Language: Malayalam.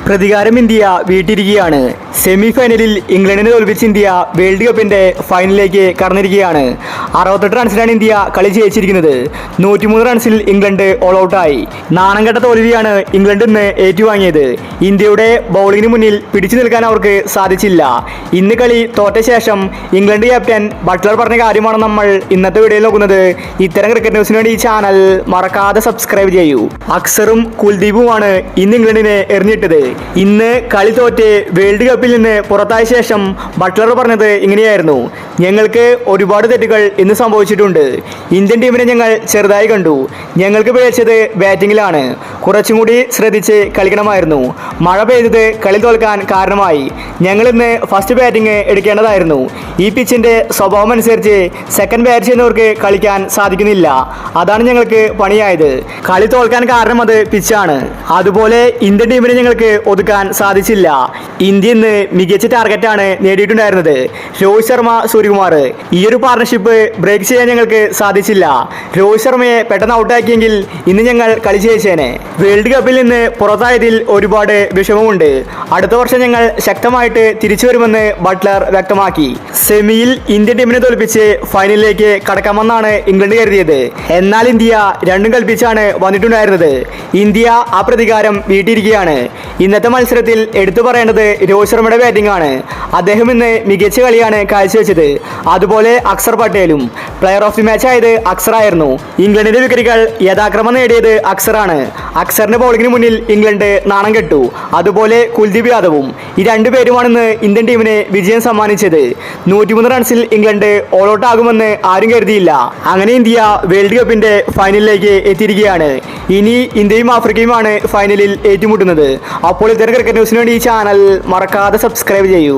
പ്രതികാരം ഇന്ത്യ വീട്ടിരിക്കുകയാണ്. സെമി ഫൈനലിൽ ഇംഗ്ലണ്ടിനെ തോൽപ്പിച്ച് ഇന്ത്യ വേൾഡ് കപ്പിന്റെ ഫൈനലിലേക്ക് കടന്നിരിക്കുകയാണ്. 68 റൺസിനാണ് ഇന്ത്യ കളി ജയിച്ചിരിക്കുന്നത്. 103 റൺസിൽ ഇംഗ്ലണ്ട് ഓൾ ഔട്ടായി. നാണം കെട്ട തോൽവിയാണ് ഇംഗ്ലണ്ട് ഇന്ന് ഏറ്റുവാങ്ങിയത്. ഇന്ത്യയുടെ ബൗളിങ്ങിന് മുന്നിൽ പിടിച്ചു നിൽക്കാൻ അവർക്ക് സാധിച്ചില്ല. ഇന്ന് കളി തോറ്റ ശേഷം ഇംഗ്ലണ്ട് ക്യാപ്റ്റൻ ബട്ട്ലർ പറഞ്ഞ കാര്യമാണ് നമ്മൾ ഇന്നത്തെ വീഡിയോയിൽ നോക്കുന്നത്. ഇത്തരം ക്രിക്കറ്റ് ന്യൂസിന് വേണ്ടി ഈ ചാനൽ മറക്കാതെ സബ്സ്ക്രൈബ് ചെയ്യൂ. അക്സറും കുൽദീപുമാണ് ഇന്ന് ഇംഗ്ലണ്ടിനെ എറിഞ്ഞിട്ടത്. ഇന്ന് കളി തോറ്റ് വേൾഡ് കപ്പിൽ നിന്ന് പുറത്തായ ശേഷം ബട്ട്ലർ പറഞ്ഞത് ഇങ്ങനെയായിരുന്നു: ഞങ്ങൾക്ക് ഒരുപാട് തെറ്റുകൾ ഇന്ന് സംഭവിച്ചിട്ടുണ്ട്. ഇന്ത്യൻ ടീമിനെ ഞങ്ങൾ ചെറുതായി കണ്ടു. ഞങ്ങൾക്ക് പിഴച്ചത് ബാറ്റിങ്ങിലാണ്. കുറച്ചും കൂടി ശ്രദ്ധിച്ച് കളിക്കണമായിരുന്നു. മഴ പെയ്തത് കളി തോൽക്കാൻ കാരണമായി. ഞങ്ങൾ ഇന്ന് ഫസ്റ്റ് ബാറ്റിംഗ് എടുക്കേണ്ടതായിരുന്നു. ഈ പിച്ചിന്റെ സ്വഭാവം അനുസരിച്ച് സെക്കൻഡ് ബാറ്റ് ചെയ്യുന്നവർക്ക് കളിക്കാൻ സാധിക്കുന്നില്ല. അതാണ് ഞങ്ങൾക്ക് പണിയായത്. കളി തോൽക്കാൻ കാരണം അത് പിച്ചാണ്. അതുപോലെ ഇന്ത്യൻ ടീമിനെ ഞങ്ങൾക്ക് ഒതുക്കാൻ സാധിച്ചില്ല. ഇന്ത്യ ഇന്ന് മികച്ച ടാർഗറ്റാണ് നേടിയിട്ടുണ്ടായിരുന്നത്. രോഹിത് ശർമ്മ, സൂര്യകുമാർ, ഈ ഒരു പാർട്ണർഷിപ്പ് ബ്രേക്ക് ചെയ്യാൻ ഞങ്ങൾക്ക് സാധിച്ചില്ല. രോഹിത് ശർമ്മയെ പെട്ടെന്ന് ഔട്ടാക്കിയെങ്കിൽ ഇന്ന് ഞങ്ങൾ കളി ജയിച്ചേനെ. വേൾഡ് കപ്പിൽ നിന്ന് പുറത്തായതിൽ ഒരുപാട് വിഷമമുണ്ട്. അടുത്ത വർഷം ഞങ്ങൾ ശക്തമായിട്ട് തിരിച്ചു വരുമെന്ന് ബട്ട്ലർ വ്യക്തമാക്കി. സെമിയിൽ ഇന്ത്യൻ ടീമിനെ തോൽപ്പിച്ച് ഫൈനലിലേക്ക് കടക്കാമെന്നാണ് ഇംഗ്ലണ്ട് കരുതിയത്. എന്നാൽ ഇന്ത്യ രണ്ടും കൽപ്പിച്ചാണ് വന്നിട്ടുണ്ടായിരുന്നത്. ഇന്ത്യ ആ പ്രതികാരം വീട്ടിയിരിക്കുകയാണ്. ഇന്നത്തെ മത്സരത്തിൽ എടുത്തു പറയേണ്ടത് രോഹിത് ശർമ്മയുടെ ബാറ്റിംഗ് ആണ്. അദ്ദേഹം ഇന്ന് മികച്ച കളിയാണ് കാഴ്ചവെച്ചത്. അതുപോലെ അക്സർ പട്ടേലും. പ്ലെയർ ഓഫ് ദി മാച്ച് ആയത് അക്സർ ആയിരുന്നു. ഇംഗ്ലണ്ടിന്റെ വിക്കറ്റുകൾ യഥാക്രമം നേടിയത് അക്സറാണ്. അക്സറിന്റെ ബൗളിങ്ങിന് മുന്നിൽ ഇംഗ്ലണ്ട് നാണം കെട്ടു. അതുപോലെ കുൽദീപ് യാദവും. ഈ രണ്ടുപേരുമാണെന്ന് ഇന്ത്യൻ ടീമിന് വിജയം സമ്മാനിച്ചത്. 103 റൺസിൽ ഇംഗ്ലണ്ട് ഓൾ ഔട്ട് ആകുമെന്ന് ആരും കരുതിയില്ല. അങ്ങനെ ഇന്ത്യ വേൾഡ് കപ്പിന്റെ ഫൈനലിലേക്ക് എത്തിയിരിക്കുകയാണ്. ഇനി ഇന്ത്യയും ആഫ്രിക്കയുമാണ് ഫൈനലിൽ ഏറ്റുമുട്ടുന്നത്. അപ്പോൾ ഇത്തരം ക്രിക്കറ്റ് ന്യൂസിന് വേണ്ടി ഈ ചാനൽ മറക്കാതെ സബ്സ്ക്രൈബ് ചെയ്യൂ.